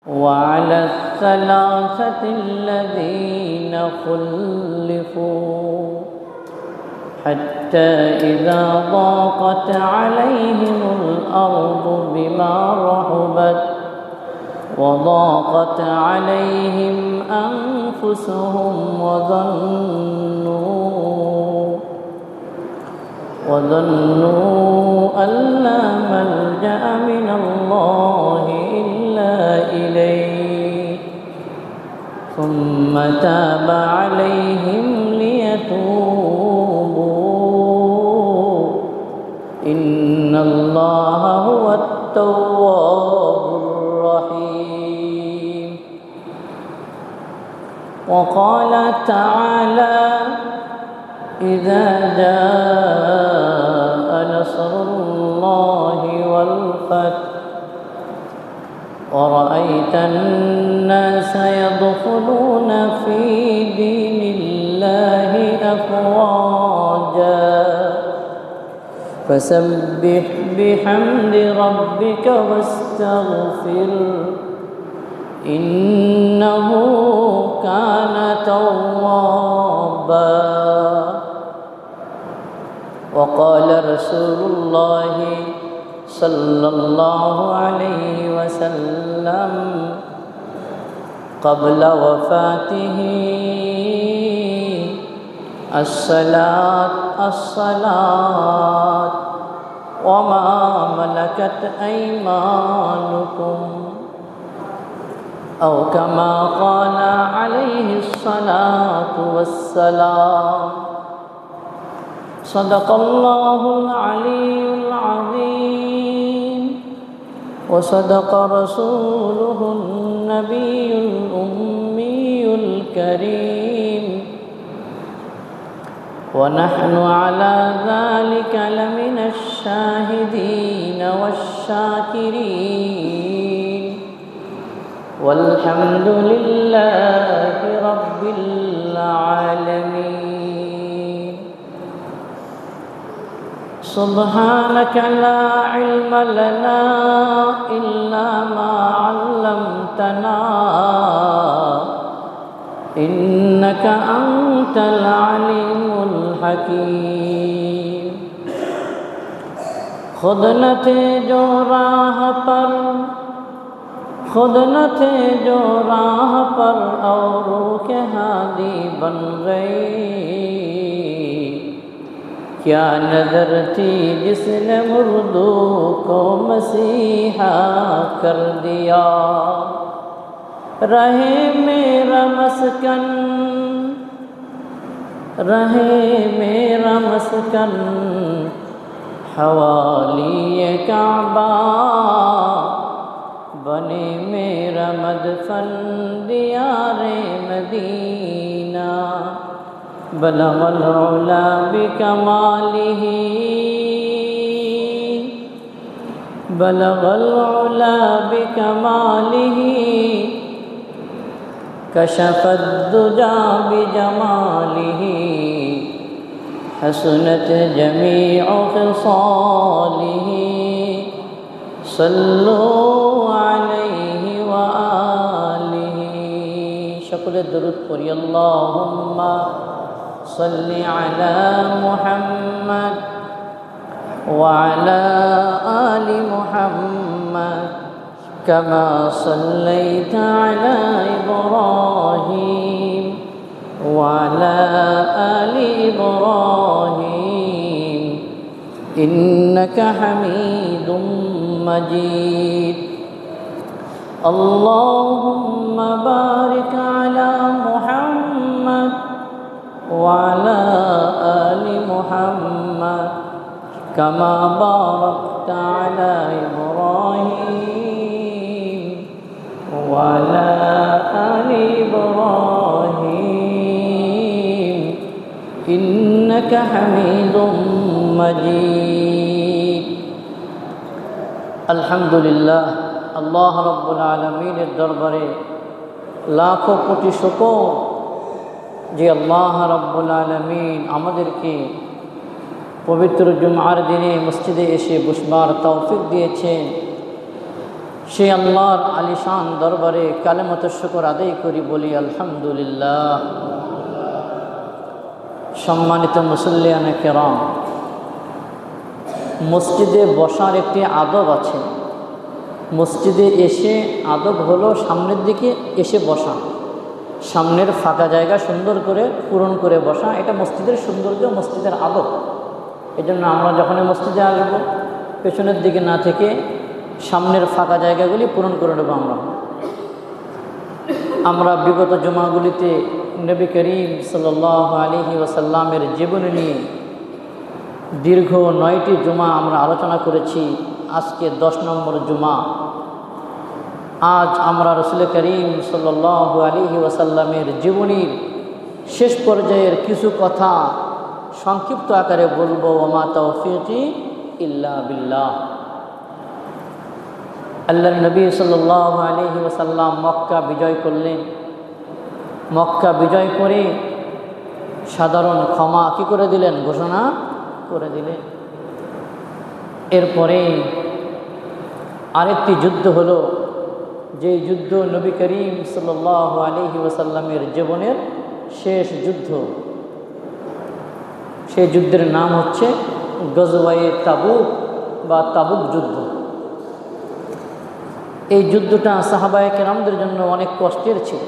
وعلى الثلاثة الذين خلفوا حتى إذا ضاقت عليهم الأرض بما رحبت وضاقت عليهم أنفسهم وظنوا أن لا ملجأ من الله إلا إليه ثم تاب عليهم ليتوبوا إن الله هو التواب الرحيم. وقال تعالى: إذا جاء نصر الله والفتح ورأيت الناس يدخلون في دين الله أفواجا فسبح بحمد ربك واستغفره إنه كان توابا. وقال رسول الله صلى الله عليه وسلم قبل وفاته: الصلاة وما ملكت أيمانكم، أو كما قال عليه الصلاة والسلام. صدق الله العلي العظيم وصدق رسوله النبي الأمي الكريم ونحن على ذلك لمن الشاهدين والشاكرين والحمد لله رب العالمين. سبحانك لا علم لنا إلا ما علمتنا إنك أنت العليم الحكيم. खुद न थे जो राह पर औरों के हादी बन गई। क्या नजर थी जिसने मुर्दों को मसीहा कर दिया। रहे मेरा मस्कन हवाली काबा, बने मेरा मदफन दियारे मदीना। बलगल उला बिकमालिही कशफत दुजा बिजमालिही हसनत जमीउ खिसालिही सल्लु अलैहि व आलिहि। शकले दुरूद पढ़ी। अल्लाहुम्मा सल्लि अला मुहम्मद व अला आलि मुहम्मद कमा सल्लैता अला इब्राहीम व अला आलि इब्राहीम इन्नका हमीदुम मजीद। अल्लाहुम्मा बारिक अला मुहम्मद व अला आलि मुहम्मद कमा बारकता अला इब्राहीम व अला आलि इब्राहीम इन्नका हमीदुम मजीद। अल्हम्दुलिल्लाह, अल्लाह रब्बुल आलमीনের দরবারে লাখো কোটি শুকর যে আল্লাহ রব্বুল আলামিন আমাদেরকে পবিত্র জুমার দিনে মসজিদে এসে বসবার তৌফিক দিয়েছেন। সেই আল্লাহর আলিশান দরবারে কালেমাত শুকর আদায় করি, বলি আলহামদুলিল্লাহ। সম্মানিত মুসল্লিয়ানে কেরাম, মসজিদে বসার একটি আদব আছে। মসজিদে এসে আদব হলো সামনের দিকে এসে বসা, সামনের ফাঁকা জায়গা সুন্দর করে পূরণ করে বসা। এটা মসজিদের সৌন্দর্য, মসজিদের আদব। এই জন্য আমরা যখনই মসজিদে আসব, পেছনের দিকে না থেকে সামনের ফাঁকা জায়গাগুলি পূরণ করে নেব। আমরা বিগত জুমাগুলিতে নবী করিম সাল্লাল্লাহু আলাইহি ওয়াসাল্লামের জীবনী নিয়ে দীর্ঘ 9টি জুমা আমরা আলোচনা করেছি। আজকে 10 নম্বর জুমা। আজ আমরা রাসূল করিম সাল্লাল্লাহু আলাইহি ওয়াসাল্লামের জীবনীর শেষ পর্যায়ের কিছু কথা সংক্ষিপ্ত আকারে বলবো। ওমা তাওফীকি ইল্লা বিল্লাহ। আল্লাহর নবী সাল্লাল্লাহু আলাইহি ওয়াসাল্লাম মক্কা বিজয় করলেন। মক্কা বিজয় করে সাধারণ ক্ষমা কি করে দিলেন? ঘোষণা করে দিলেন। এরপরে আরেকটি যুদ্ধ হলো, যে যুদ্ধ নবী করিম সাল্লাল্লাহু আলাইহি ওয়াসাল্লামের জীবনের শেষ যুদ্ধ। সেই যুদ্ধের নাম হচ্ছে গজওয়ায়ে তাবুক বা তাবুক যুদ্ধ। এই যুদ্ধটা সাহাবায়ে কেরামদের জন্য অনেক কষ্টের ছিল।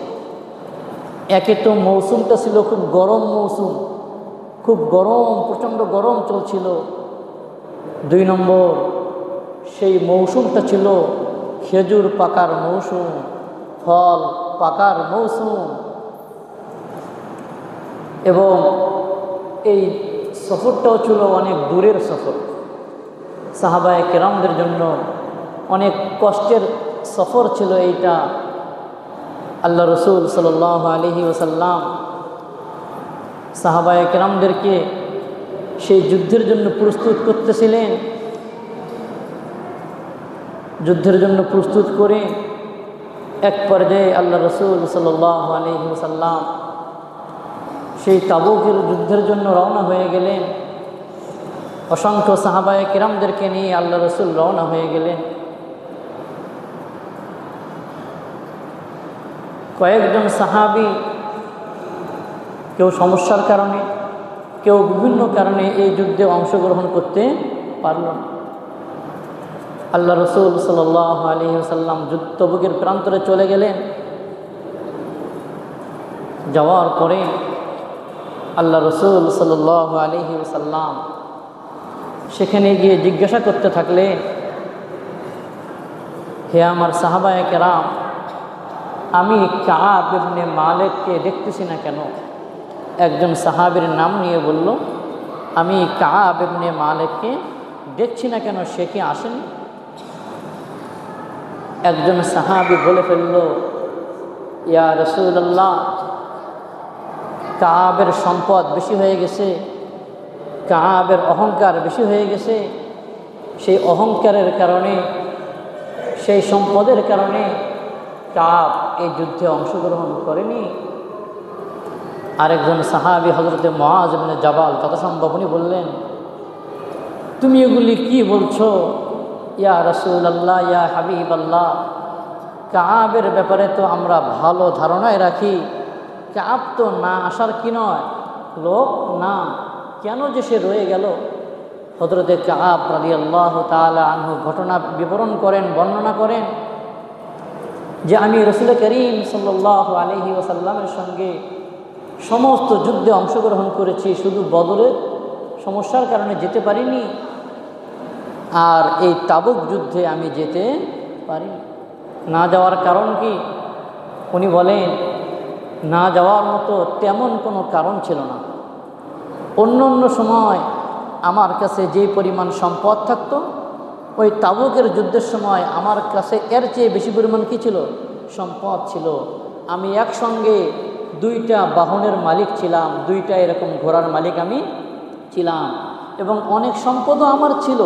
একে তো মৌসুমটা ছিল খুব গরম মৌসুম, খুব গরম, প্রচণ্ড গরম চলছিল। 2 নম্বর, সেই মৌসুমটা ছিল খেজুর পাকার মৌসুম, ফল পাকার মৌসুম। এবং এই সফরটাও ছিল অনেক দূরের সফর। সাহাবায়ে কেরামদের জন্য অনেক কষ্টের সফর ছিল এইটা। আল্লাহ রসুল সাল্লাল্লাহু আলাইহি ওয়াসাল্লাম সাহাবায়ে কেরামদেরকে সেই যুদ্ধের জন্য প্রস্তুত করতেছিলেন। যুদ্ধের জন্য প্রস্তুত করে এক পর্যায়ে আল্লাহ রসুল সাল্লাল্লাহু আলাইহি ওয়াসাল্লাম সেই তাবুকের যুদ্ধের জন্য রওনা হয়ে গেলেন। অসংখ্য সাহাবায়ে কেরামদেরকে নিয়ে আল্লাহ রসুল রওনা হয়ে গেলেন। কয়েকজন সাহাবী কেউ সমস্যার কারণে, কেউ বিভিন্ন কারণে এই যুদ্ধে অংশগ্রহণ করতে পারল না। আল্লাহ রসুল সাল্লাল্লাহু আলাইহি ওয়াসাল্লাম তাবুকের প্রান্তরে চলে গেলেন। যাওয়ার পরে আল্লাহ রসুল সাল্লাল্লাহু আলাইহি ওয়াসাল্লাম সেখানে গিয়ে জিজ্ঞাসা করতে থাকলেন, হে আমার সাহাবায়ে কেরাম, আমি কাব ইবনে মালিককে দেখতেছি না কেন? একজন সাহাবীর নাম নিয়ে বলল, আমি কাব ইবনে মালিককে দেখছি না কেন, সে কি আসেনি? একজন সাহাবী বলে ফেলল, ইয়া রাসূলুল্লাহ, কাবের সম্পদ বেশি হয়ে গেছে, কাবের অহংকার বেশি হয়ে গেছে। সেই অহংকারের কারণে, সেই সম্পদের কারণে কাব এই যুদ্ধে অংশগ্রহণ করেনি। আরেকজন সাহাবী হযরতে মুআয ইবনে জাবাল যথাসম্ভব উনি বললেন, তুমি এগুলি কি বলছো ইয়া রাসূলুল্লাহ, ইয়া হাবিবাল্লাহ? কাবের ব্যাপারে তো আমরা ভালো ধারণায় রাখি। কাব তো না আসার কি নয়, লোক না, কেন যে সে রয়ে গেল? হযরতে কাব রাদিয়াল্লাহু তাআলা আনহু ঘটনা বিবরণ করেন, বর্ণনা করেন যে আমি রাসূল করিম সাল্লাল্লাহু আলাইহি ওয়াসাল্লামের সঙ্গে সমস্ত যুদ্ধে অংশগ্রহণ করেছি, শুধু বদরের সমস্যার কারণে যেতে পারিনি। আর এই তাবুক যুদ্ধে আমি যেতে পারিনি। না যাওয়ার কারণ কি? উনি বলেন, না যাওয়ার মতো তেমন কোনো কারণ ছিল না। অন্য অন্য সময় আমার কাছে যেই পরিমাণ সম্পদ থাকতো, ওই তাবুকের যুদ্ধের সময় আমার কাছে এর চেয়ে বেশি পরিমাণ কী ছিল? সম্পদ ছিল। আমি একসঙ্গে 2টা বাহনের মালিক ছিলাম, 2টা এরকম ঘোড়ার মালিক আমি ছিলাম, এবং অনেক সম্পদও আমার ছিল।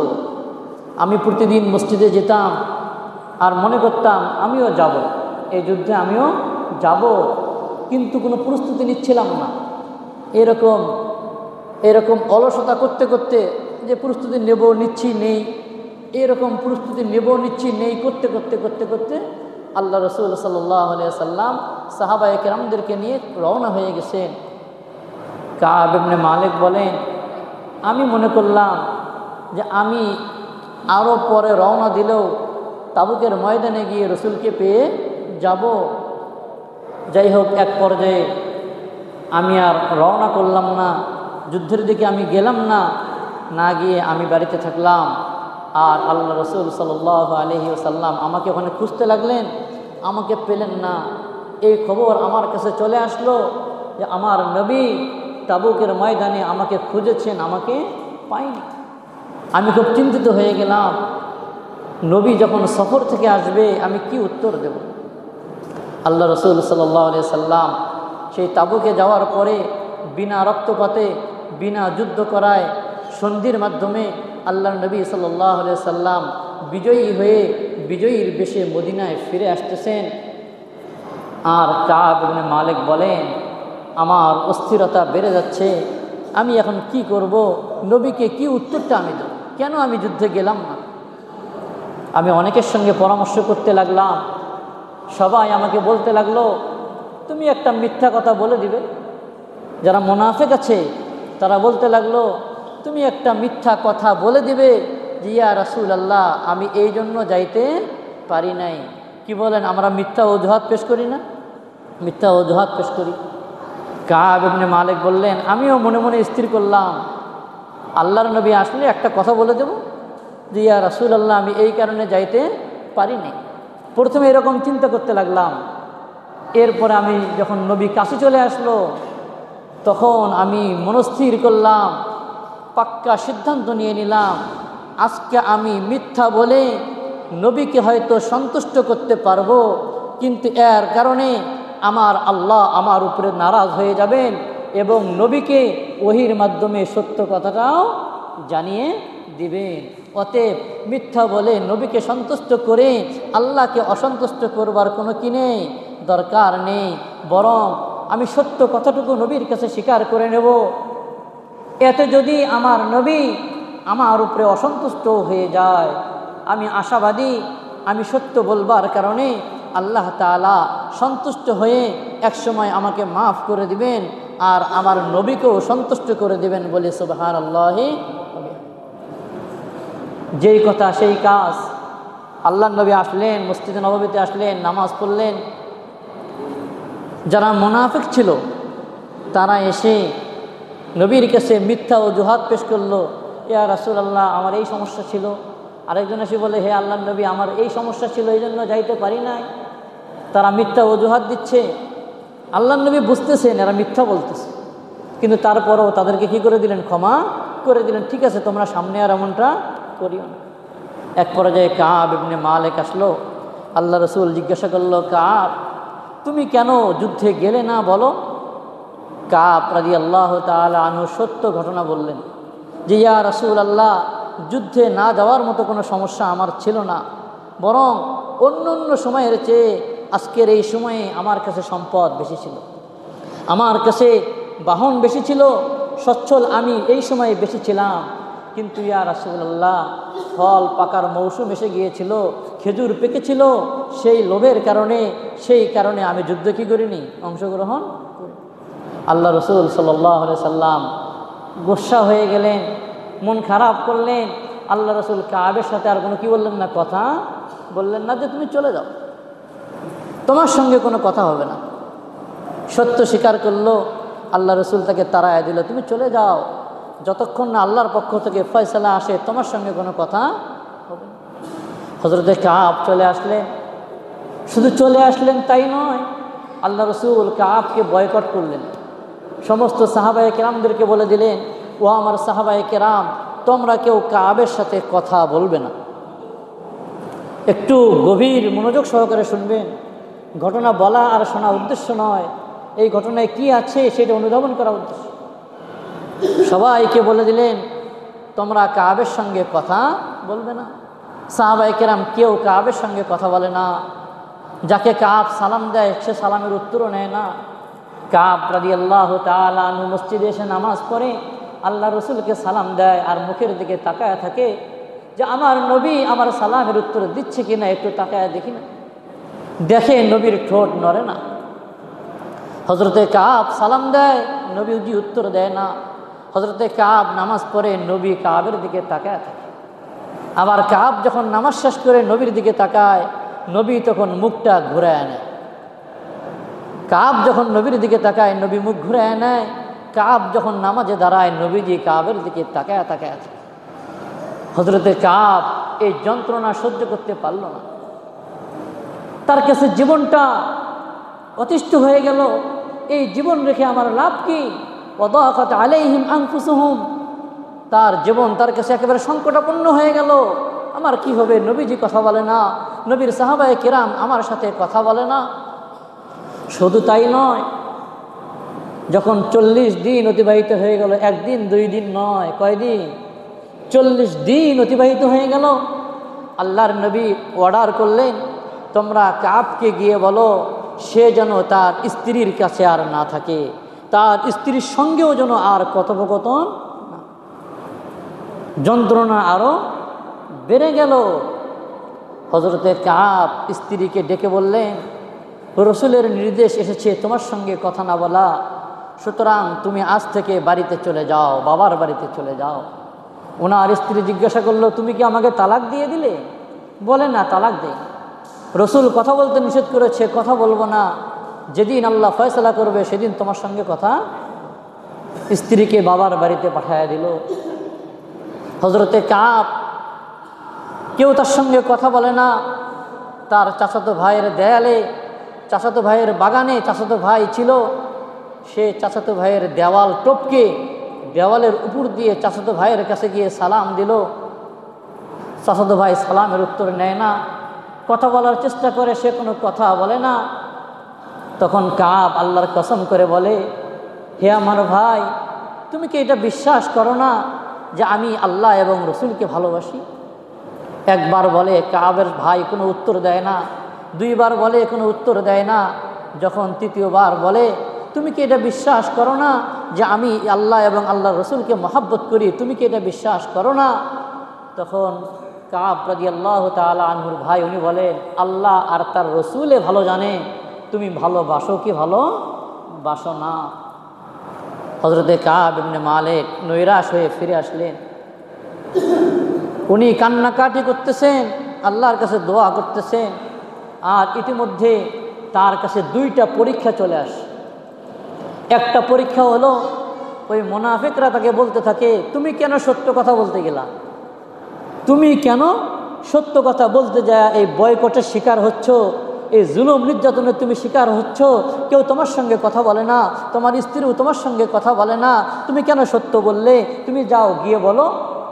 আমি প্রতিদিন মসজিদে যেতাম আর মনে করতাম আমিও যাব, এই যুদ্ধে আমিও যাব, কিন্তু কোনো প্রস্তুতি নিচ্ছিলাম না। এরকম অলসতা করতে করতে যে প্রস্তুতি নেব, নিচ্ছি, নেই, এরকম প্রস্তুতি নিচ্ছি নেই করতে করতে করতে করতে আল্লাহ রসুল সাল্লাল্লাহু আলাইহি সাল্লাম সাহাবায়ে কেরামদেরকে নিয়ে রওনা হয়ে গেছেন। কাব ইবনে মালিক বলেন, আমি মনে করলাম যে আমি আরও পরে রওনা দিলেও তাবুকের ময়দানে গিয়ে রসুলকে পেয়ে যাব। যাই হোক, এক পর্যায়ে আমি আর রওনা করলাম না, যুদ্ধের দিকে আমি গেলাম না, না গিয়ে আমি বাড়িতে থাকলাম। আর আল্লাহ রসুল সাল্লাল্লাহু আলাইহি ওয়াসাল্লাম আমাকে ওখানে খুঁজতে লাগলেন, আমাকে পেলেন না। এই খবর আমার কাছে চলে আসলো যে আমার নবী তাবুকের ময়দানে আমাকে খুঁজেছেন, আমাকে পাইনি। আমি খুব চিন্তিত হয়ে গেলাম, নবী যখন সফর থেকে আসবে আমি কি উত্তর দেব। আল্লাহ রসুল সাল্লাল্লাহু আলাইহি সাল্লাম সেই তাবুকে যাওয়ার পরে বিনা রক্তপাতে বিনা যুদ্ধ করায় সন্ধির মাধ্যমে আল্লাহর নবী সাল্লাল্লাহু আলাইহি সাল্লাম বিজয়ী হয়ে বিজয়ীর বেশে মদিনায় ফিরে আসতেছেন। আর কাব ইবনে মালিক বলেন, আমার অস্থিরতা বেড়ে যাচ্ছে, আমি এখন কি করব, নবীকে কি উত্তরটা আমি দেব, কেন আমি যুদ্ধে গেলাম না। আমি অনেকের সঙ্গে পরামর্শ করতে লাগলাম, সবাই আমাকে বলতে লাগলো তুমি একটা মিথ্যা কথা বলে দিবে। যারা মুনাফিক আছে তারা বলতে লাগলো তুমি একটা মিথ্যা কথা বলে দিবে যে ইয়া রাসূলুল্লাহ আমি এই জন্য যাইতে পারি নাই। কি বলেন, আমরা মিথ্যা অজুহাত পেশ করি না? মিথ্যা অজুহাত পেশ করি। কাব ইবনে মালিক বললেন, আমিও মনে মনে স্থির করলাম আল্লাহর নবী আসলে একটা কথা বলে দেব যে ইয়া রাসূলুল্লাহ আমি এই কারণে যাইতে পারি নাই। প্রথমে এরকম চিন্তা করতে লাগলাম। এরপরে আমি যখন নবী কাছে চলে আসলো তখন আমি মনস্থির করলাম, পাক্কা সিদ্ধান্ত নিয়ে নিলাম আজকে আমি মিথ্যা বলে নবীকে হয়তো সন্তুষ্ট করতে পারবো, কিন্তু এর কারণে আমার আল্লাহ আমার উপরে নারাজ হয়ে যাবেন এবং নবীকে ওহির মাধ্যমে সত্য কথাটাও জানিয়ে দিবেন। অতএব মিথ্যা বলে নবীকে সন্তুষ্ট করে আল্লাহকে অসন্তুষ্ট করবার কোনো কি নেই, দরকার নেই। বরং আমি সত্য কথাটুকু নবীর কাছে স্বীকার করে নেব। এতে যদি আমার নবী আমার উপরে অসন্তুষ্ট হয়ে যায়, আমি আশাবাদী আমি সত্য বলবার কারণে আল্লাহ তাআলা সন্তুষ্ট হয়ে একসময় আমাকে মাফ করে দিবেন আর আমার নবীকেও সন্তুষ্ট করে দিবেন বলে সুবহানাল্লাহ। যেই কথা সেই কাজ। আল্লাহর নবী আসলেন, মসজিদে নববীতে আসলেন, নামাজ পড়লেন। যারা মুনাফিক ছিল তারা এসে নবীর কাছে মিথ্যা অজুহাত পেশ করলো, ইয়া রাসূলুল্লাহ আমার এই সমস্যা ছিল। আরেকজন এসে বলে, হে আল্লাহর নবী আমার এই সমস্যা ছিল এই জন্য যাইতে পারি নাই। তারা মিথ্যা অজুহাত দিচ্ছে। আল্লাহর নবী বুঝতেছেন এরা মিথ্যা বলতেছে, কিন্তু তারপরও তাদেরকে কি করে দিলেন, ক্ষমা করে দিলেন। ঠিক আছে তোমরা সামনে আর এমনটা করিও না। এক পর্যায়ে কাব ইবনে মালিক আসলো। আল্লাহ রসুল জিজ্ঞাসা করলো, কাব তুমি কেন যুদ্ধে গেলে না বলো। কাব রাদিয়াল্লাহু তাআলা আনহু সত্য ঘটনা বললেন যে ইয়া রাসূলুল্লাহ যুদ্ধে না যাওয়ার মতো কোনো সমস্যা আমার ছিল না, বরং অন্য অন্য সময়ের চেয়ে আজকের এই সময়ে আমার কাছে সম্পদ বেশি ছিল, আমার কাছে বাহন বেশি ছিল, সচ্ছল আমি এই সময়ে বেশি ছিলাম। কিন্তু ইয়া রাসূলুল্লাহ ফল পাকার মৌসুম এসে গিয়েছিল, খেজুর পেকেছিল, সেই লোভের কারণে আমি যুদ্ধে কি করিনি, অংশগ্রহণ করি। আল্লাহ রসুল সাল্লাল্লাহু আলাইহি সাল্লাম গোসা হয়ে গেলেন, মন খারাপ করলেন। আল্লাহ রসুল কাবের সাথে আর কোনো কি বললেন না, কথা বললেন না যে তুমি চলে যাও, তোমার সঙ্গে কোনো কথা হবে না। সত্য স্বীকার করলো। আল্লাহ রসুল তাকে তাড়ায় দিল, তুমি চলে যাও, যতক্ষণ না আল্লাহর পক্ষ থেকে ফয়সালা আসে তোমার সঙ্গে কোনো কথা হবে না। হযরতে কাব চলে আসলেন। শুধু চলে আসলেন তাই নয়, আল্লাহ রসুল কাবকে বয়কট করলেন। সমস্ত সাহাবায়ে কেরামদেরকে বলে দিলেন, ও আমার সাহাবায়ে কেরাম তোমরা কেউ কাবের সাথে কথা বলবে না। একটু গভীর মনোযোগ সহকারে শুনবেন। ঘটনা বলা আর শোনা উদ্দেশ্য নয়, এই ঘটনায় কি আছে সেটা অনুধাবন করা উদ্দেশ্য। সবাইকে বলে দিলেন তোমরা কাবের সঙ্গে কথা বলবে না। সাহাবায়ে কেরাম কেউ কাবের সঙ্গে কথা বলে না। যাকে কাব সালাম দেয় সে সালামের উত্তরও নেয় না। কাব রাদিয়াল্লাহু তাআলা আনহু মসজিদে এসে নামাজ পড়ে, আল্লাহ রসুলকে সালাম দেয় আর মুখের দিকে তাকায় থাকে। যে আমার নবী আমার সালামের উত্তর দিচ্ছে কিনা, একটু তাকায় দেখি না। দেখে নবীর ঠোঁট নড়ে না। হজরতে কাব সালাম দেয়, নবীজি উত্তর দেয় না। হজরতে কাব নামাজ পড়ে, নবী কাবের দিকে তাকায় থাকে। আবার কাব যখন নামাজ শেষ করে নবীর দিকে তাকায়, নবী তখন মুখটা ঘুরায় নেয়। কাব যখন নবীর দিকে তাকায়, নবী মুখ ঘুরায় নেয়। কাব যখন নামাজে দাঁড়ায়, নবীজি কাবের দিকে তাকায় তাকায় থাকে। হজরতে কাব এই যন্ত্রণা সহ্য করতে পারল না। তার কাছে জীবনটা অতিষ্ঠ হয়ে গেল। এই জীবন রেখে আমার লাভ কি? ওয়াদাকাত আলাইহিম আনফুসুহুম, তার জীবন তার কাছে একেবারে সংকটাপন্ন হয়ে গেল। আমার কি হবে? নবীজি কথা বলে না, নবীর সাহাবায়ে কেরাম আমার সাথে কথা বলে না। শুধু তাই নয়, যখন 40 দিন অতিবাহিত হয়ে গেল, একদিন 2 দিন নয়, কয়দিন? 40 দিন অতিবাহিত হয়ে গেল। আল্লাহর নবী অর্ডার করলেন, তোমরা কাবকে গিয়ে বলো সে যেন তার স্ত্রীর কাছে আর না থাকে, তার স্ত্রীর সঙ্গেও যেন আর কথোপকথন না। যন্ত্রণা আরো বেড়ে গেল। হযরতে কাব স্ত্রীকে ডেকে বললেন, রসুলের নির্দেশ এসেছে তোমার সঙ্গে কথা না বলা, সুতরাং তুমি আজ থেকে বাড়িতে চলে যাও, বাবার বাড়িতে চলে যাও। ওনার স্ত্রী জিজ্ঞাসা করলো, তুমি কি আমাকে তালাক দিয়ে দিলে? বলে না, তালাক দেই। রসুল কথা বলতে নিষেধ করেছে, কথা বলবো না, যেদিন আল্লাহ ফয়সালা করবে সেদিন তোমার সঙ্গে কথা। স্ত্রীকে বাবার বাড়িতে পাঠায় দিল। হযরতে কাব কেউ তার সঙ্গে কথা বলে না। তার চাচাতো ভাইয়ের দেয়ালে, চাচাতো ভাইয়ের বাগানে চাচাতো ভাই ছিল, সে চাচাতো ভাইয়ের দেওয়াল টপকে দেওয়ালের উপর দিয়ে চাচাতো ভাইয়ের কাছে গিয়ে সালাম দিল। চাচাতো ভাই সালামের উত্তর নেয় না, কথা বলার চেষ্টা করে, সে কোনো কথা বলে না। তখন কাব আল্লাহর কসম করে বলে, হে আমার ভাই, তুমি কি এটা বিশ্বাস করো না যে আমি আল্লাহ এবং রসুলকে ভালোবাসি? একবার বলে, কাবের ভাই কোনো উত্তর দেয় না। 2 বার বলে, কোনো উত্তর দেয় না। যখন 3য় বার বলে, তুমি কি এটা বিশ্বাস করো না যে আমি আল্লাহ এবং আল্লাহর রসুলকে মহাব্বত করি? তুমি কি এটা বিশ্বাস করো না? তখন কাব রাদিয়াল্লাহু তাআলা আনহুর ভাই উনি বলেন, আল্লাহ আর তার রসুলে ভালো জানে তুমি ভালোবাসো কি ভালোবাসো না। হযরতে কাব ইবনে মালিক নৈরাশ হয়ে ফিরে আসলেন। উনি কান্নাকাটি করতেছেন, আল্লাহর কাছে দোয়া করতেছেন। আর ইতিমধ্যে তার কাছে 2টা পরীক্ষা চলে আসে। একটা পরীক্ষা হলো, ওই মুনাফিকরা তাকে বলতে থাকে, তুমি কেন সত্য কথা বলতে গেলা? তুমি কেন সত্য কথা বলতে যায় এই বয়কটের শিকার হচ্ছ, এই জুলুম নির্যাতনের তুমি শিকার হচ্ছ? কেউ তোমার সঙ্গে কথা বলে না, তোমার স্ত্রীও তোমার সঙ্গে কথা বলে না, তুমি কেন সত্য বললে? তুমি যাও গিয়ে বলো,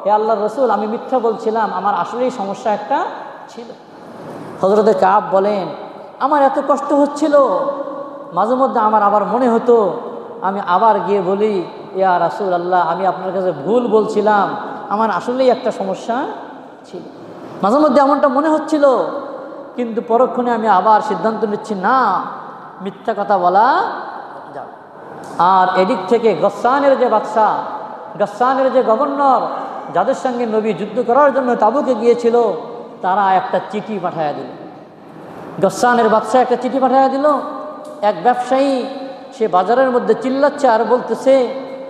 হে আল্লাহর রসুল, আমি মিথ্যা বলছিলাম, আমার আসলেই সমস্যা একটা ছিল। হযরতে কাব বলেন, আমার এত কষ্ট হচ্ছিল, মাঝে মধ্যে আমার আবার মনে হতো আমি আবার গিয়ে বলি, ইয়া রাসূলুল্লাহ, আমি আপনার কাছে ভুল বলছিলাম, আমার আসলেই একটা সমস্যা ছিল। মাঝে মধ্যে এমনটা মনে হচ্ছিল, কিন্তু পরক্ষণে আমি আবার সিদ্ধান্ত নিচ্ছি, না, মিথ্যা কথা বলা যাবে। আর এদিক থেকে গসসানের যে বাদশাহ, গসসানের যে গভর্নর, যাদের সঙ্গে নবী যুদ্ধ করার জন্য তাবুকে গিয়েছিল, তারা একটা চিঠি পাঠায়া দিল। গসসানের বাদশাহ একটা চিঠি পাঠায়া দিল। এক ব্যবসায়ী, সে বাজারের মধ্যে চিল্লাচ্ছে আর বলতেছে,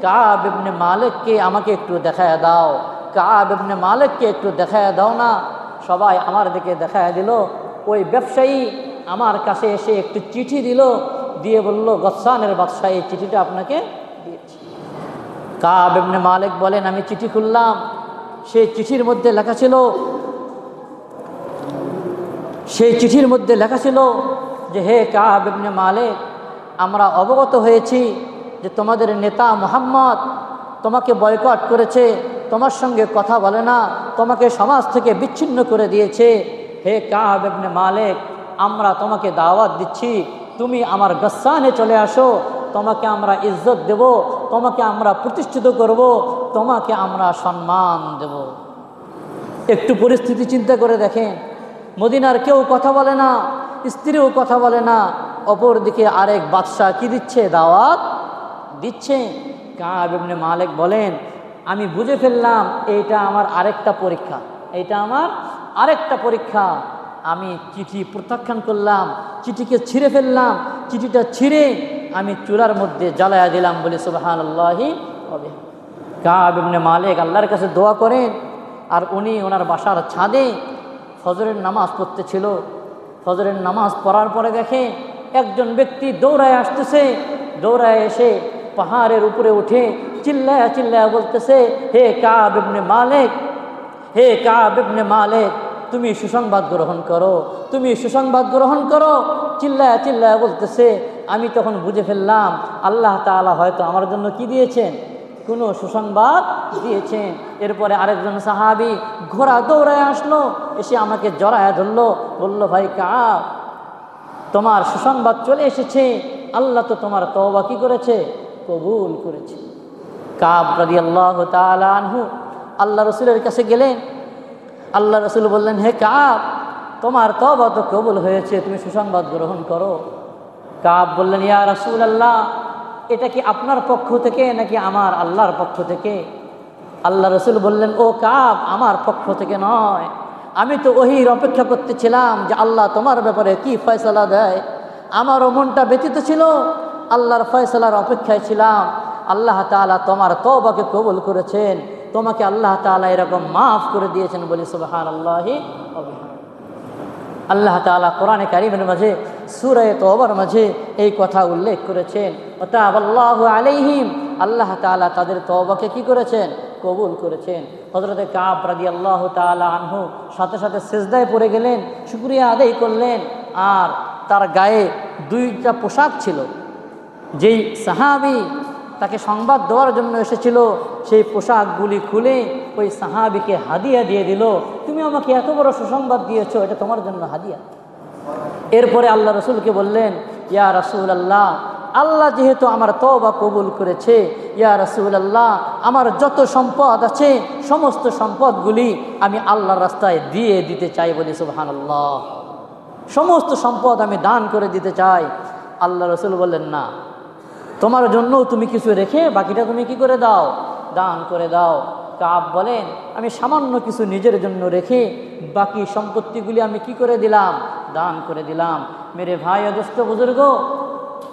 কাব ইবনে মালিককে আমাকে একটু দেখায়া দাও, কাব ইবনে মালিককে একটু দেখায়া দাও না। সবাই আমার দিকে দেখায়া দিল। ওই ব্যবসায়ী আমার কাছে এসে একটি চিঠি দিল, দিয়ে বলল, গসসানের বাদশাহ এই চিঠিটা আপনাকে দিয়েছি। কাব ইবনে মালিক বলেন, আমি চিঠি খুললাম, সেই চিঠির মধ্যে লেখা ছিল, যে হে কাব ইবনে মালিক, আমরা অবগত হয়েছি যে তোমাদের নেতা মুহাম্মদ তোমাকে বয়কট করেছে, তোমার সঙ্গে কথা বলে না, তোমাকে সমাজ থেকে বিচ্ছিন্ন করে দিয়েছে। হে কাব ইবনে মালিক, আমরা তোমাকে দাওয়াত দিচ্ছি, তুমি আমার গসসানে চলে আসো, তোমাকে আমরা ইজ্জত দেব, তোমাকে আমরা প্রতিষ্ঠিত করব, তোমাকে আমরা সম্মান দেব। একটু পরিস্থিতি চিন্তা করে দেখেন, মদিনার কেউ কথা বলে না, স্ত্রীও কথা বলে না, অপর দিকে আরেক বাদশাহ কি দিচ্ছে? দাওয়াত দিচ্ছে। কাব ইবনে মালিক বলেন, আমি বুঝে ফেললাম এইটা আমার আরেকটা পরীক্ষা। এটা আমার আরেকটা পরীক্ষা। আমি চিঠি প্রত্যাখ্যান করলাম, চিঠিকে ছিঁড়ে ফেললাম, চিঠিটা ছিঁড়ে আমি চুলার মধ্যে জ্বালায়া দিলাম বলে সুবহানাল্লাহি ওয়া বিহামদিহি। কাব ইবনে মালিক আল্লাহর কাছে দোয়া করেন, আর উনি ওনার বাসার ছাদে ফজরের নামাজ পড়তেছিল। ফজরের নামাজ পড়ার পরে দেখে একজন ব্যক্তি দৌড়ায় আসতেছে, দৌড়ায় এসে পাহাড়ের উপরে উঠে চিল্লায়া চিল্লায়া বলতেছে, হে কাব ইবনে মালিক, হে কাব ইবনে মালিক, তুমি সুসংবাদ গ্রহণ করো, তুমি সুসংবাদ গ্রহণ করো। চিল্লায়া চিল্লায়া বলতেছে। আমি তখন বুঝে ফেললাম আল্লাহ তাআলা হয়তো আমার জন্য কি দিয়েছেন, কোনো সুসংবাদ দিয়েছেন। এরপরে আরেকজন সাহাবী ঘোড়া দৌড়ায় আসলো, এসে আমাকে জড়ায়া ধরলো, বলল, ভাই কাব, তোমার সুসংবাদ চলে এসেছে, আল্লাহ তো তোমার তওবা কি করেছে, কবুল করেছে। কাব রাদিয়াল্লাহু তাআলা আনহু আল্লাহ রসুলের কাছে গেলেন। আল্লাহ রসুল বললেন, হে কাব, তোমার তওবা তো কবুল হয়েছে, তুমি সুসংবাদ গ্রহণ করো। কাব বললেন, ইয়া রাসূলুল্লাহ, এটা কি আপনার পক্ষ থেকে নাকি আমার আল্লাহর পক্ষ থেকে? আল্লাহ রসুল বললেন, ও কাব, আমার পক্ষ থেকে নয়, আমি তো ওহির অপেক্ষা করতেছিলাম যে আল্লাহ তোমার ব্যাপারে কি ফয়সালা দেয়। আমারও মনটা ব্যথিত ছিল, আল্লাহর ফয়সালার অপেক্ষায় ছিলাম। আল্লাহ তাআলা তোমার তওবাকে কবুল করেছেন, তোমাকে আল্লাহ তাআলা এরকম মাফ করে দিয়েছেন বলি সুবহানাল্লাহি ওয়া বিহামদিহি। আল্লাহ তাআলা কোরআনে কারীমের মাঝে সূরা তওবার মাঝে এই কথা উল্লেখ করেছেন, ওয়াতাবাল্লাহু আলাইহিম, আল্লাহ তাআলা তাদের তওবাকে কি করেছেন, কবুল করেছেন। হযরতে কাব রাদিয়াল্লাহু তাআলা আনহু সাথে সাথে সিজদায় পড়ে গেলেন, শুকরিয়া আদায় করলেন। আর তার গায়ে দুইটা পোশাক ছিল, যেই সাহাবী তাকে সংবাদ দেওয়ার জন্য এসেছিল, সেই পোশাকগুলি খুলে ওই সাহাবীকে হাদিয়া দিয়ে দিল, তুমি আমাকে এত বড় সুসংবাদ দিয়েছো, এটা তোমার জন্য হাদিয়া। এরপরে আল্লাহ রসুলকে বললেন, ইয়া রাসূলুল্লাহ, আল্লাহ যেহেতু আমার তওবা কবুল করেছে, ইয়া রাসূলুল্লাহ, আমার যত সম্পদ আছে সমস্ত সম্পদগুলি আমি আল্লাহর রাস্তায় দিয়ে দিতে চাই বলি সুবহানাল্লাহ। সমস্ত সম্পদ আমি দান করে দিতে চাই। আল্লাহ রসুল বললেন, না, তোমার জন্য তুমি কিছু রেখে বাকিটা তুমি কি করে দাও, দান করে দাও। কাব বলেন, আমি সামান্য কিছু নিজের জন্য রেখে বাকি সম্পত্তিগুলি আমি কি করে দিলাম, দান করে দিলাম। মেরে ভাই ও দোস্ত বুজুর্গ,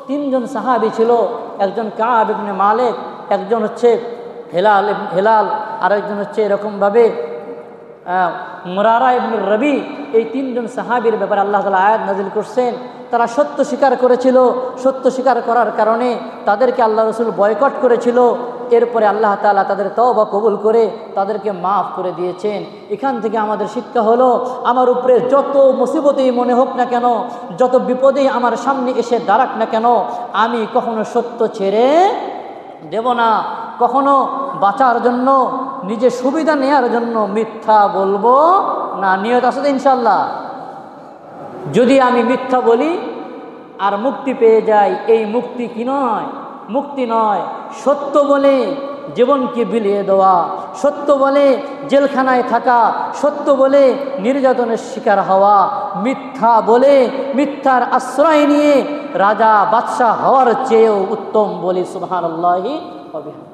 তিনজন সাহাবী ছিল, একজন কাব ইবনে মালিক, একজন হচ্ছে হেলাল, আরেকজন হচ্ছে এরকমভাবে মুরারা ইবনে রবি। এই তিনজন সাহাবীর ব্যাপারে আল্লাহ তাআলা আয়াত নাজিল করছেন। তারা সত্য স্বীকার করেছিল, সত্য স্বীকার করার কারণে তাদেরকে আল্লাহ রসুল বয়কট করেছিল। এরপরে আল্লাহ তাআলা তাদের তওবা কবুল করে তাদেরকে মাফ করে দিয়েছেন। এখান থেকে আমাদের শিক্ষা হলো, আমার উপরে যত মুসিবতেই মনে হোক না কেন, যত বিপদেই আমার সামনে এসে দাঁড়াক না কেন, আমি কখনো সত্য ছেড়ে দেব না, কখনো বাঁচার জন্য, নিজে সুবিধা নেওয়ার জন্য মিথ্যা বলবো না। নিয়ত আছে তো ইনশাল্লাহ? যদি আমি মিথ্যা বলি আর মুক্তি পেয়ে যাই, এই মুক্তি কি নয়, মুক্তি নয়। সত্য বলে জীবনকে বিলিয়ে দেওয়া, সত্য বলে জেলখানায় থাকা, সত্য বলে নির্যাতনের শিকার হওয়া, মিথ্যা বলে মিথ্যার আশ্রয় নিয়ে রাজা বাদশাহ হওয়ার চেয়েও উত্তম বলি সুবহানাল্লাহি ওয়া বিহামদিহি।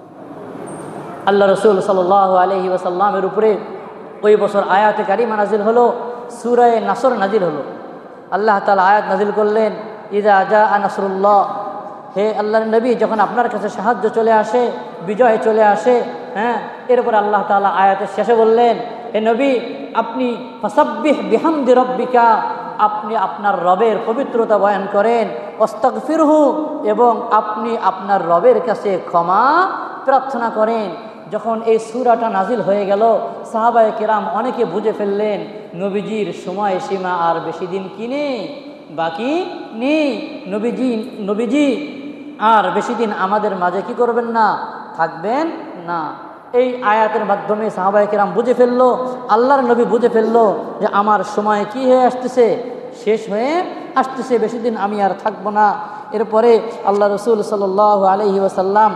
আল্লাহ রসুল সাল্লাল্লাহু আলাইহি ওয়াসাল্লামের উপরে ওই বছর আয়াতে কারিমা নাজিল হলো, সূরা নাসর নাজিল হলো। আল্লাহ তাআলা আয়াত নাজিল করলেন, ইযা জাআ নাসরুল্লাহ, হে আল্লাহর নবী, যখন আপনার কাছে সাহায্য চলে আসে, বিজয় চলে আসে, এরপর আল্লাহ তাআলা আয়াতের শেষে বললেন, হে নবী, আপনি ফাসাব্বিহ বিহামদি রাব্বিকা, আপনি আপনার রবের পবিত্রতা বয়ান করেন, ওয়াস্তাগফিরহু, এবং আপনি আপনার রবের কাছে ক্ষমা প্রার্থনা করেন। যখন এই সূরাটা নাজিল হয়ে গেল, সাহাবায়ে কেরাম অনেকে বুঝে ফেললেন নবীজির সময় সীমা আর বেশি দিন কি নেই, বাকি নেই। নবীজি আর বেশি দিন আমাদের মাঝে কি করবেন না, থাকবেন না। এই আয়াতের মাধ্যমে সাহাবায়ে কেরাম বুঝে ফেললো, আল্লাহর নবী বুঝে ফেললো যে আমার সময় কি হয়ে আসতেছে, শেষ হয়ে আসতেছে, বেশি দিন আমি আর থাকবো না। এরপরে আল্লাহ রসুল সাল্লাল্লাহু আলাইহি ওয়াসাল্লাম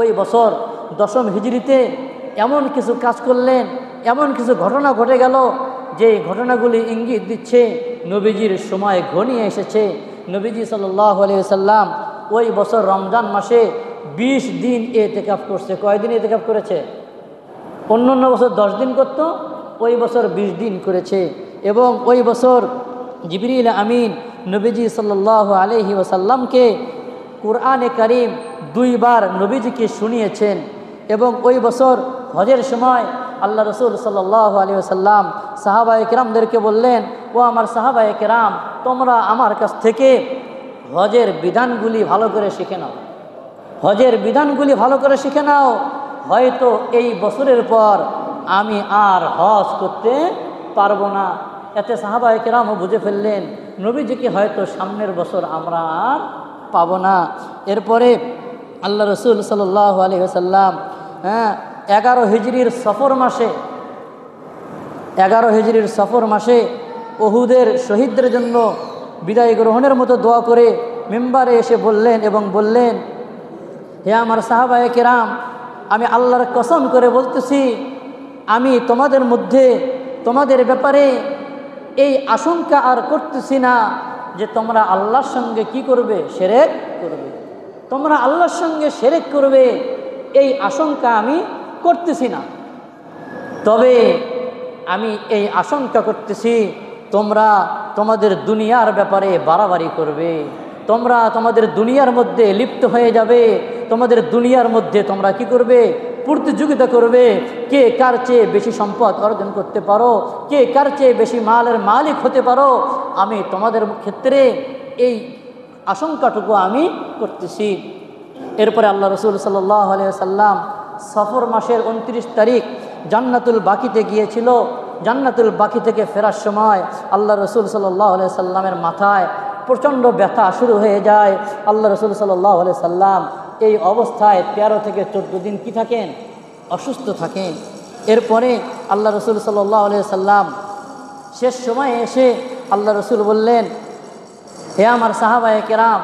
ওই বছর 10ম হিজরিতে এমন কিছু কাজ করলেন, এমন কিছু ঘটনা ঘটে গেল, যে ঘটনাগুলি ইঙ্গিত দিচ্ছে নবীজির সময় ঘনিয়ে এসেছে। নবীজি সাল্লাল্লাহু আলাইহি ওয়াসাল্লাম ওই বছর রমজান মাসে 20 দিন ইতিকাফ করছে। কয়দিন ইতিকাফ করেছে? অন্য বছর 10 দিন করতো, ওই বছর 20 দিন করেছে। এবং ওই বছর জিবরিল আমিন নবীজি সাল্লাল্লাহু আলাইহি ওয়াসাল্লামকে কুরআনে কারীম 2 বার নবীজিকে শুনিয়েছেন। এবং ওই বছর হজের সময় আল্লাহ রসুল সাল্লাল্লাহু আলাইহি ওয়াসাল্লাম সাহাবায়ে কেরামদেরকে বললেন, ও আমার সাহাবায়ে কেরাম, তোমরা আমার কাছ থেকে হজের বিধানগুলি ভালো করে শিখে নাও, হজের বিধানগুলি ভালো করে শিখে নাও। হয়তো এই বছরের পর আমি আর হজ করতে পারবো না। এতে সাহাবায়ে কেরামও বুঝে ফেললেন নবীজিকে হয়তো সামনের বছর আমরা আর পাবো না। এরপরে আল্লাহ রসুল সাল্লাল্লাহু আলাইহি ওয়াসাল্লাম 11 হিজরির সফর মাসে উহুদের শহীদদের জন্য বিদায় গ্রহণের মতো দোয়া করে মিম্বারে এসে বললেন এবং বললেন, হে আমার সাহাবায়ে কেরাম, আমি আল্লাহর কসম করে বলতেছি, আমি তোমাদের মধ্যে তোমাদের ব্যাপারে এই আশঙ্কা আর করতেছি না যে তোমরা আল্লাহর সঙ্গে কি করবে, শিরক করবে। তোমরা আল্লাহর সঙ্গে শিরক করবে এই আশঙ্কা আমি করতেছি না। তবে আমি এই আশঙ্কা করতেছি তোমরা তোমাদের দুনিয়ার ব্যাপারে বাড়াবাড়ি করবে, তোমরা তোমাদের দুনিয়ার মধ্যে লিপ্ত হয়ে যাবে, তোমাদের দুনিয়ার মধ্যে তোমরা কি করবে, প্রতিযোগিতা করবে, কে কার চেয়ে বেশি সম্পদ অর্জন করতে পারো, কে কার চেয়ে বেশি মালের মালিক হতে পারো। আমি তোমাদের ক্ষেত্রে এই আশঙ্কাটুকু আমি করতেছি। এরপরে আল্লাহ রসুল সাল্লাল্লাহু আলাইহি ওয়াসাল্লাম সফর মাসের 29 তারিখ জান্নাতুল বাকিতে গিয়েছিল। জান্নাতুল বাকি থেকে ফেরার সময় আল্লাহ রসুল সাল্লাল্লাহু আলাইহি ওয়াসাল্লামের মাথায় প্রচণ্ড ব্যথা শুরু হয়ে যায়। আল্লাহ রসুল সাল্লাল্লাহু আলাইহি ওয়াসাল্লাম এই অবস্থায় 13 থেকে 14 দিন কি থাকেন, অসুস্থ থাকেন। এরপরে আল্লাহ রসুল সাল্লাল্লাহু আলাইহি ওয়াসাল্লাম শেষ সময়ে এসে আল্লাহ রসুল বললেন, হে আমার সাহাবায়ে কেরাম,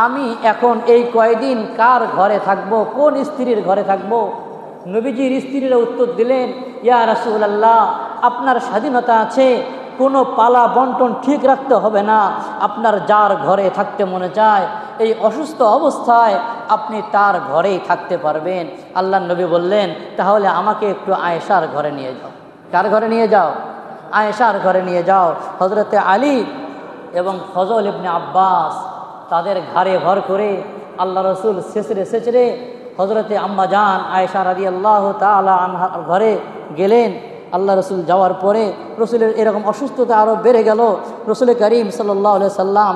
আমি এখন এই কয়দিন কার ঘরে থাকব, কোন স্ত্রীর ঘরে থাকব? নবীজির স্ত্রীরা উত্তর দিলেন, ইয়া রাসূলুল্লাহ, আপনার স্বাধীনতা আছে, কোনো পালা বন্টন ঠিক রাখতে হবে না, আপনার যার ঘরে থাকতে মনে চায় এই অসুস্থ অবস্থায় আপনি তার ঘরেই থাকতে পারবেন। আল্লাহর নবী বললেন, তাহলে আমাকে একটু আয়েশার ঘরে নিয়ে যাও। কার ঘরে নিয়ে যাও? আয়েশার ঘরে নিয়ে যাও। হযরতে আলী এবং ফজল ইবনে আব্বাস তাদের ঘাড়ে ভর করে আল্লাহ রসুল ছেঁচড়ে হজরতে আম্মা জান আয়েশা রাদিয়াল্লাহু তাআলা আনহার ঘরে গেলেন। আল্লাহ রসুল যাওয়ার পরে রসুলের এরকম অসুস্থতা আরও বেড়ে গেল। রসুল করিম সাল্লাল্লাহু আলাইহি সাল্লাম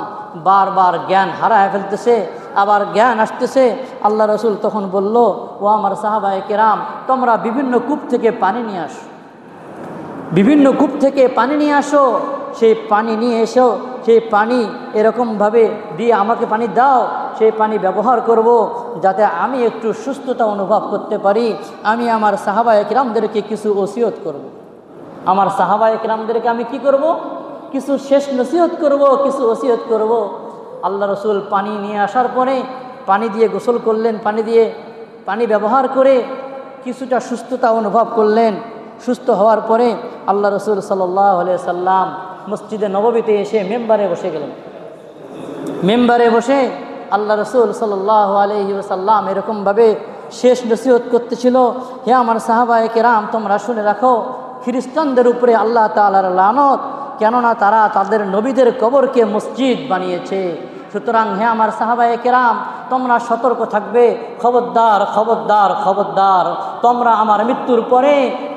বারবার জ্ঞান হারায় ফেলতেছে, আবার জ্ঞান আসতেছে। আল্লাহ রসুল তখন বলল, ও আমার সাহাবায়ে কেরাম, তোমরা বিভিন্ন কূপ থেকে পানি নিয়ে আসো, বিভিন্ন কূপ থেকে পানি নিয়ে আসো, সেই পানি নিয়ে এসো, সেই পানি এরকমভাবে দিয়ে আমাকে পানি দাও, সেই পানি ব্যবহার করব যাতে আমি একটু সুস্থতা অনুভব করতে পারি। আমি আমার সাহাবায়ে কেরামদেরকে কিছু ওসিয়ত করব। আমার সাহাবায়ে কেরামদেরকে আমি কি করব? কিছু শেষ নসিহত করব, কিছু ওসিয়ত করব। আল্লাহ রসুল পানি নিয়ে আসার পরে পানি দিয়ে গোসল করলেন, পানি ব্যবহার করে কিছুটা সুস্থতা অনুভব করলেন। সুস্থ হওয়ার পরে আল্লাহ রসুল সাল্লাল্লাহু আলাইহি সাল্লাম মসজিদে নববীতে এসে মেম্বারে বসে গেলেন। মেম্বারে বসে আল্লাহ রসুল সাল্লাল্লাহু আলাইহি ওয়াসাল্লাম এরকমভাবে শেষ নসিহত করতেছিল, হে আমার সাহাবায়ে কেরাম, তোমরা শুনে রাখো, খ্রিস্টানদের উপরে আল্লাহ তাআলার লানত, কেননা তারা তাদের নবীদের কবরকে মসজিদ বানিয়েছে। সুতরাং হে আমার সাহাবায়ে কেরাম, তোমরা সতর্ক থাকবে, খবরদার খবরদার খবরদার, তোমরা আমার মৃত্যুর পরে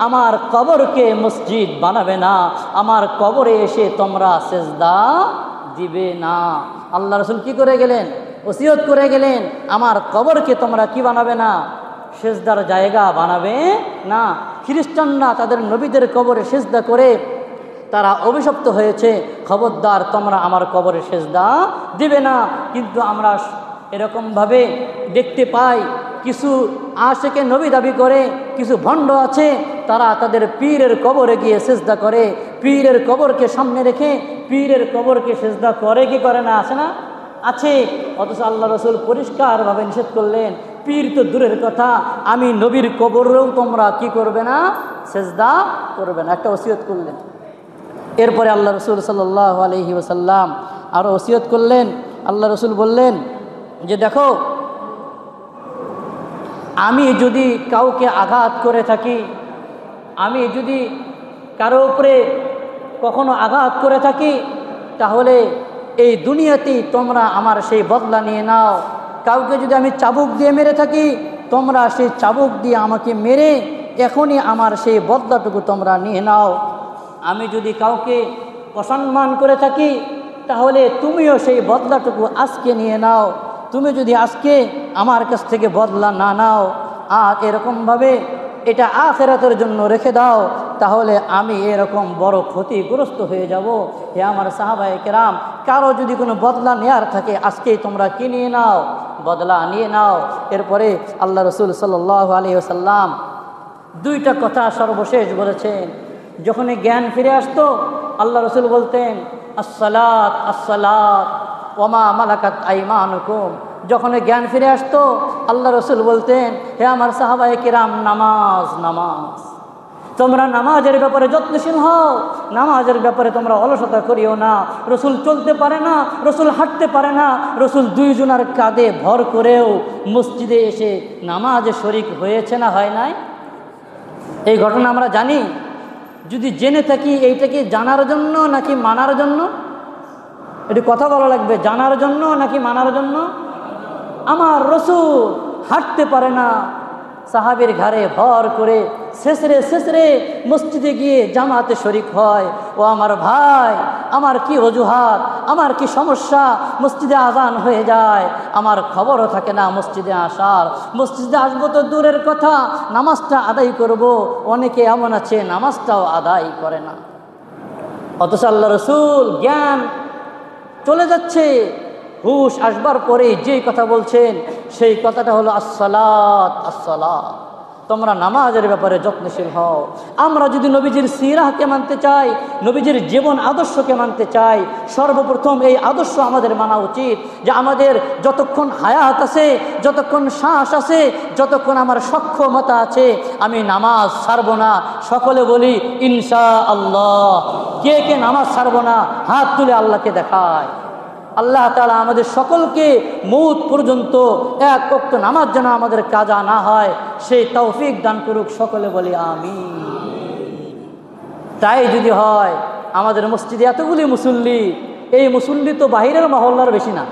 আমার কবরকে মসজিদ বানাবে না, আমার কবরে এসে তোমরা সেজদা দিবে না। আল্লাহ রসুল কি করে গেলেন? ওসিয়ত করে গেলেন, আমার কবরকে তোমরা কি বানাবে না? সেজদার জায়গা বানাবে না। খ্রিস্টানরা তাদের নবীদের কবরে সেজদা করে তারা অভিশপ্ত হয়েছে, খবরদার তোমরা আমার কবরে সেজদা দিবে না। কিন্তু আমরা এরকমভাবে দেখতে পাই, কিছু আশেকে নবী দাবি করে কিছু ভণ্ড আছে, তারা তাদের পীরের কবরে গিয়ে সেজদা করে, পীরের কবরকে সামনে রেখে পীরের কবরকে সেজদা করে কি করে না? আছে না? আছে। অথচ আল্লাহ রসুল পরিষ্কারভাবে নিষেধ করলেন, পীর তো দূরের কথা, আমি নবীর কবরেও তোমরা কি করবে না? সেজদা করবে না। একটা ওসিয়ত করলেন। এরপরে আল্লাহ রসুল সাল্লাল্লাহু আলাইহি ওয়াসাল্লাম আরও ওসিয়ত করলেন। আল্লাহ রসুল বললেন যে, দেখো, আমি যদি কাউকে আঘাত করে থাকি, আমি যদি কারো উপরে কখনো আঘাত করে থাকি, তাহলে এই দুনিয়াতেই তোমরা আমার সেই বদলা নিয়ে নাও। কাউকে যদি আমি চাবুক দিয়ে মেরে থাকি, তোমরা সেই চাবুক দিয়ে আমাকে মেরে এখনই আমার সেই বদলাটুকু তোমরা নিয়ে নাও। আমি যদি কাউকে অসম্মান করে থাকি, তাহলে তুমিও সেই বদলাটুকু আজকে নিয়ে নাও। তুমি যদি আজকে আমার কাছ থেকে বদলা না নাও আর এরকমভাবে এটা আখিরাতের জন্য রেখে দাও, তাহলে আমি এরকম বড় ক্ষতিগ্রস্ত হয়ে যাব। হে আমার সাহাবায়ে কেরাম, কারো যদি কোনো বদলা নেওয়ার থাকে আজকেই তোমরা কি নিয়ে নাও, বদলা নিয়ে নাও। এরপরে আল্লাহ রসুল সাল্লাল্লাহু আলাইহি ওয়াসাল্লাম দুইটা কথা সর্বশেষ বলেছেন। যখন জ্ঞান ফিরে আসতো, আল্লাহ রসুল বলতেন আসসালাত আসসালাত ওমা মালাকাত আইমানুকুম। যখন জ্ঞান ফিরে আসতো, আল্লাহ রসুল বলতেন হে আমার সাহাবায়ে কিরাম, নামাজ নামাজ, তোমরা নামাজের ব্যাপারে যত্নশীল হও, নামাজের ব্যাপারে তোমরা অলসতা করিও না। রসুল চলতে পারে না, রসুল হাঁটতে পারে না, রসুল দুইজনের কাঁধে ভর করেও মসজিদে এসে নামাজে শরিক হয়েছে না হয় নাই? এই ঘটনা আমরা জানি। যদি জেনে থাকি, এইটাকে জানার জন্য নাকি মানার জন্য? এটি কথা বলা লাগবে, জানার জন্য নাকি মানার জন্য? আমার রসুল হাঁটতে পারে না, সাহাবীর ঘাড়ে ভর করে শেষরে শেষরে মসজিদে গিয়ে জামাতে শরিক হয়। ও আমার ভাই, আমার কি অজুহাত, আমার কি সমস্যা? মসজিদে আজান হয়ে যায়, আমার খবরও থাকে না মসজিদে আসার। মসজিদে আসবো তো দূরের কথা, নামাজটা আদায় করব, অনেকে এমন আছে নামাজটাও আদায় করে না। অথচ আল্লাহ রসুল জ্ঞান চলে যাচ্ছে, হুশ আসবার পরে যেই কথা বলছেন সেই কথাটা হলো আসসালাত আসসালাত, তোমরা নামাজের ব্যাপারে যত্নশীল হও। আমরা যদি নবীজির সিরাহকে মানতে চাই, নবীজির জীবন আদর্শকে মানতে চাই, সর্বপ্রথম এই আদর্শ আমাদের মানা উচিত যে আমাদের যতক্ষণ হায়াত আছে, যতক্ষণ শ্বাস আছে, যতক্ষণ আমার সক্ষমতা আছে, আমি নামাজ ছাড়ব না। সকলে বলি ইনশাআল্লাহ। কে কে নামাজ ছাড়ব না হাত তুলে আল্লাহকে দেখায়। আল্লাহ তাআলা আমাদের সকলকে মৌত পর্যন্ত এক ওয়াক্ত নামাজ যেন আমাদের কাজা না হয়, সেই তৌফিক দান করুক। সকলে বলি আমিন। তাই যদি হয়, আমাদের মসজিদে এতগুলি মুসল্লি, এই মুসল্লি তো বাহিরের মহল্লার বেশি না,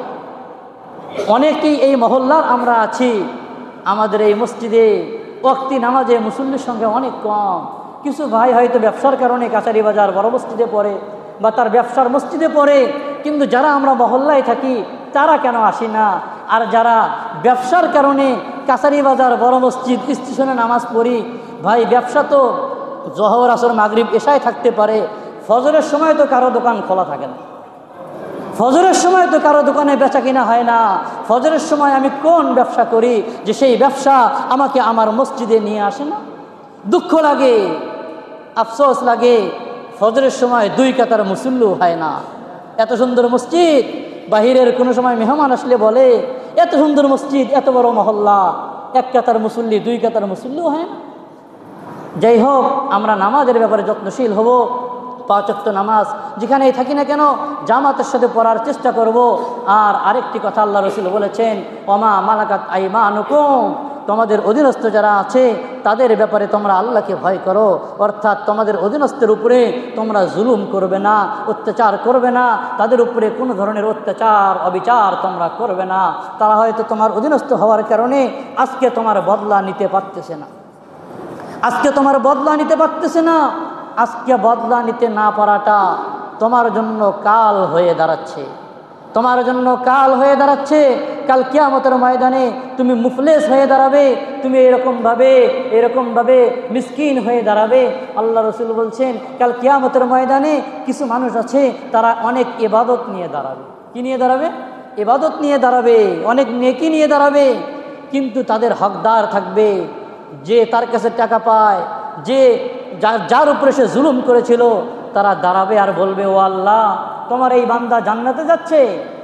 অনেকেই এই মহল্লার আমরা আছি। আমাদের এই মসজিদে ওয়াক্তি নামাজে মুসল্লির সংখ্যা অনেক কম। কিছু ভাই হয়তো ব্যবসার কারণে কাছারি বাজার বড় মসজিদে পড়ে বা তার ব্যবসার মসজিদে পড়ে, কিন্তু যারা আমরা মহল্লায় থাকি তারা কেন আসি না? আর যারা ব্যবসার কারণে কাছারি বাজার বড় মসজিদ স্টেশনে নামাজ পড়ি, ভাই ব্যবসা তো জোহর আসর মাগরিব এশায় থাকতে পারে, ফজরের সময় তো কারো দোকান খোলা থাকে না, ফজরের সময় তো কারো দোকানে বেচা কিনা হয় না। ফজরের সময় আমি কোন ব্যবসা করি যে সেই ব্যবসা আমাকে আমার মসজিদে নিয়ে আসে না? দুঃখ লাগে, আফসোস লাগে, ফজরের সময় দুই কাতার মুসল্লি হয় না। এত সুন্দর মসজিদ, বাহিরের কোনো সময় মেহমান আসলে বলে এত সুন্দর মসজিদ, এত বড় মহল্লা, এক কাতার মুসল্লি দুই কাতার মুসল্লিও হয় না। যাই হোক, আমরা নামাজের ব্যাপারে যত্নশীল হব। 5 ওয়াক্ত নামাজ যেখানেই থাকি না কেন জামাতের সাথে পড়ার চেষ্টা করব। আর আরেকটি কথা আল্লাহ রসুল বলেছেন, ওমা মালাকাত আইমানুকুম, তোমাদের অধীনস্থ যারা আছে তাদের ব্যাপারে তোমরা আল্লাহকে ভয় করো। অর্থাৎ তোমাদের অধীনস্থের উপরে তোমরা জুলুম করবে না, অত্যাচার করবে না, তাদের উপরে কোনো ধরনের অত্যাচার অবিচার তোমরা করবে না। তারা হয়তো তোমার অধীনস্থ হওয়ার কারণে আজকে তোমার বদলা নিতে পারতেছে না, আজকে তোমার বদলা নিতে পারতেছে না। আজকে বদলা নিতে না পারাটা তোমার জন্য কাল হয়ে দাঁড়াচ্ছে, তোমার জন্য কাল হয়ে দাঁড়াচ্ছে। কাল কিয়ামতের ময়দানে তুমি মুফলেস হয়ে দাঁড়াবে, তুমি এরকমভাবে মিসকিন হয়ে দাঁড়াবে। আল্লাহ রসুল বলছেন কাল কিয়ামতের ময়দানে কিছু মানুষ আছে তারা অনেক ইবাদত নিয়ে দাঁড়াবে। কি নিয়ে দাঁড়াবে? ইবাদত নিয়ে দাঁড়াবে, অনেক নেকি নিয়ে দাঁড়াবে, কিন্তু তাদের হকদার থাকবে যে তার কাছে টাকা পায়, যে যার উপরে সে জুলুম করেছিল। তারা দাঁড়াবে আর বলবে, ও আল্লাহ, তোমার এই বান্দা জান্নাতে যাচ্ছে,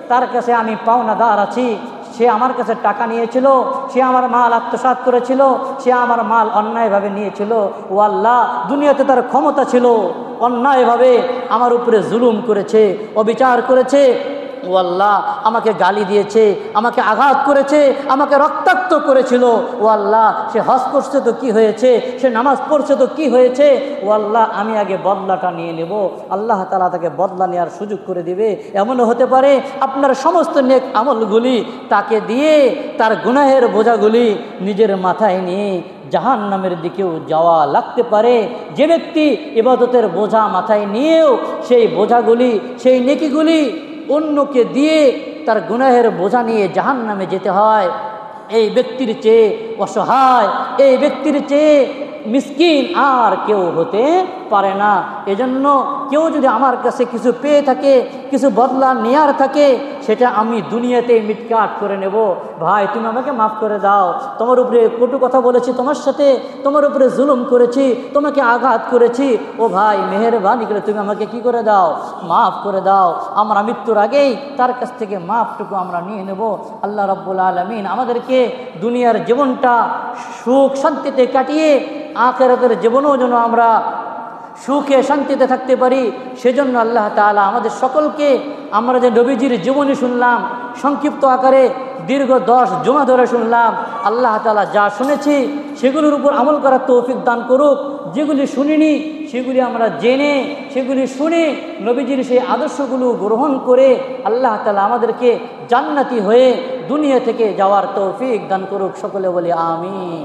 তার কাছে আমি পাওনাদার আছি, সে আমার কাছে টাকা নিয়েছিল, সে আমার মাল আত্মসাৎ করেছিল, সে আমার মাল অন্যায়ভাবে নিয়েছিল। ও আল্লাহ, দুনিয়াতে তার ক্ষমতা ছিল, অন্যায়ভাবে আমার উপরে জুলুম করেছে, অবিচার করেছে, ও আল্লাহ আমাকে গালি দিয়েছে, আমাকে আঘাত করেছে, আমাকে রক্তাক্ত করেছিল, ও আল্লাহ সে হজ করছে তো কি হয়েছে, সে নামাজ পড়ছে তো কি হয়েছে, ও আল্লাহ আমি আগে বদলাটা নিয়ে নেব। আল্লাহ তাআলা তাকে বদলা নেওয়ার সুযোগ করে দিবে। এমনও হতে পারে আপনার সমস্ত নেক আমলগুলি তাকে দিয়ে তার গুনাহের বোঝাগুলি নিজের মাথায় নিয়ে জাহান্নামের দিকেও যাওয়া লাগতে পারে। যে ব্যক্তি ইবাদতের বোঝা মাথায় নিয়েও সেই বোঝাগুলি, সেই নেকিগুলি অন্যকে দিয়ে তার গুনাহের বোঝা নিয়ে জাহান্নামে যেতে হয়, এই ব্যক্তির চেয়ে অসহায়, এই ব্যক্তির চেয়ে মিসকিন আর কেউ হতে পারে না। এজন্য কেউ যদি আমার কাছে কিছু পেয়ে থাকে, কিছু বদলা নেয়ার থাকে, সেটা আমি দুনিয়াতে মিটকাট করে নেব। ভাই তুমি আমাকে মাফ করে দাও, তোমার উপরে কটু কথা বলেছি, তোমার সাথে তোমার উপরে জুলুম করেছি, তোমাকে আঘাত করেছি, ও ভাই মেহেরবানি করে তুমি আমাকে কি করে দাও, মাফ করে দাও। আমরা মৃত্যুর আগেই তার কাছ থেকে মাফটুকু আমরা নিয়ে নেব। আল্লাহ রাব্বুল আলামিন আমাদেরকে দুনিয়ার জীবনটা সুখ শান্তিতে কাটিয়ে আখিরাতের জীবনেও যেন আমরা সুখে শান্তিতে থাকতে পারি, সেজন্য আল্লাহ তাআলা আমাদের সকলকে, আমরা যে নবীজির জীবনী শুনলাম সংক্ষিপ্ত আকারে দীর্ঘ 10 জুমা ধরে শুনলাম, আল্লাহ তাআলা যা শুনেছি সেগুলির উপর আমল করার তৌফিক দান করুক। যেগুলি শুনিনি সেগুলি আমরা জেনে, সেগুলি শুনে নবীজির সেই আদর্শগুলো গ্রহণ করে আল্লাহ তাআলা আমাদেরকে জান্নাতি হয়ে দুনিয়া থেকে যাওয়ার তৌফিক দান করুক। সকলে বলি আমিন।